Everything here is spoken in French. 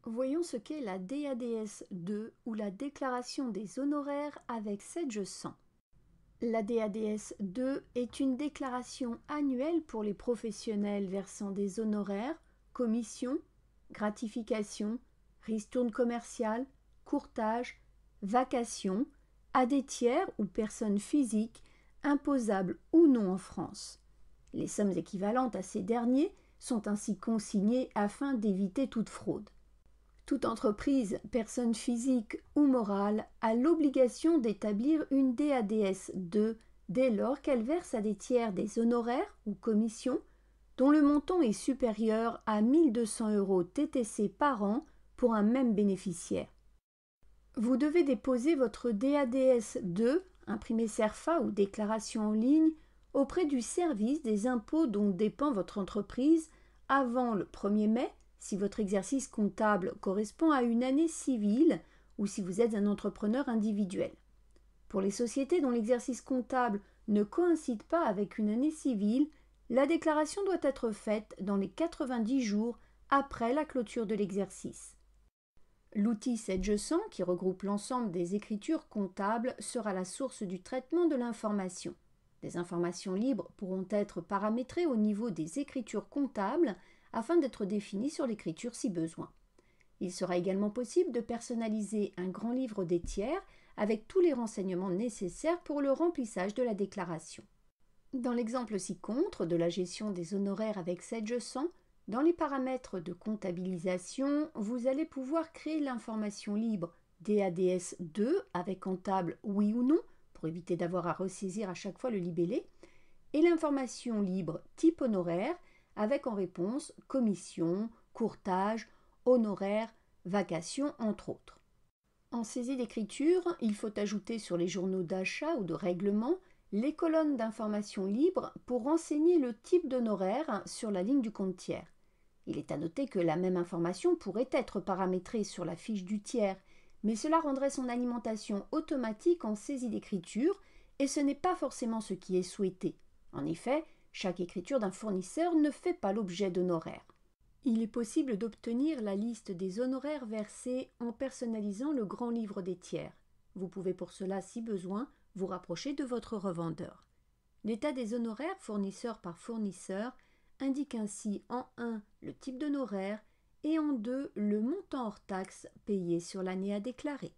Voyons ce qu'est la DADS 2 ou la déclaration des honoraires avec Sedge 100. La DADS 2 est une déclaration annuelle pour les professionnels versant des honoraires, commissions, gratifications, ristournes commerciales, courtage, vacations, à des tiers ou personnes physiques, imposables ou non en France. Les sommes équivalentes à ces derniers sont ainsi consignées afin d'éviter toute fraude. Toute entreprise, personne physique ou morale, a l'obligation d'établir une DADS 2 dès lors qu'elle verse à des tiers des honoraires ou commissions dont le montant est supérieur à 1 200 € TTC par an pour un même bénéficiaire. Vous devez déposer votre DADS 2, imprimé CERFA ou déclaration en ligne, auprès du service des impôts dont dépend votre entreprise avant le 1er mai si votre exercice comptable correspond à une année civile ou si vous êtes un entrepreneur individuel. Pour les sociétés dont l'exercice comptable ne coïncide pas avec une année civile, la déclaration doit être faite dans les 90 jours après la clôture de l'exercice. L'outil Sedge 100, qui regroupe l'ensemble des écritures comptables, sera la source du traitement de l'information. Des informations libres pourront être paramétrées au niveau des écritures comptables afin d'être définies sur l'écriture si besoin. Il sera également possible de personnaliser un grand livre des tiers avec tous les renseignements nécessaires pour le remplissage de la déclaration. Dans l'exemple ci-contre de la gestion des honoraires avec Sedge 100, dans les paramètres de comptabilisation, vous allez pouvoir créer l'information libre DADS 2 avec en table oui ou non, pour éviter d'avoir à ressaisir à chaque fois le libellé, et l'information libre type honoraire avec en réponse commission, courtage, honoraires, vacations, entre autres. En saisie d'écriture, il faut ajouter sur les journaux d'achat ou de règlement les colonnes d'information libre pour renseigner le type d'honoraire sur la ligne du compte tiers. Il est à noter que la même information pourrait être paramétrée sur la fiche du tiers, mais cela rendrait son alimentation automatique en saisie d'écriture et ce n'est pas forcément ce qui est souhaité. En effet, chaque écriture d'un fournisseur ne fait pas l'objet d'honoraires. Il est possible d'obtenir la liste des honoraires versés en personnalisant le grand livre des tiers. Vous pouvez pour cela, si besoin, vous rapprocher de votre revendeur. L'état des honoraires fournisseur par fournisseur indique ainsi en 1 le type d'honoraire et en 2 le montant hors taxe payé sur l'année à déclarer.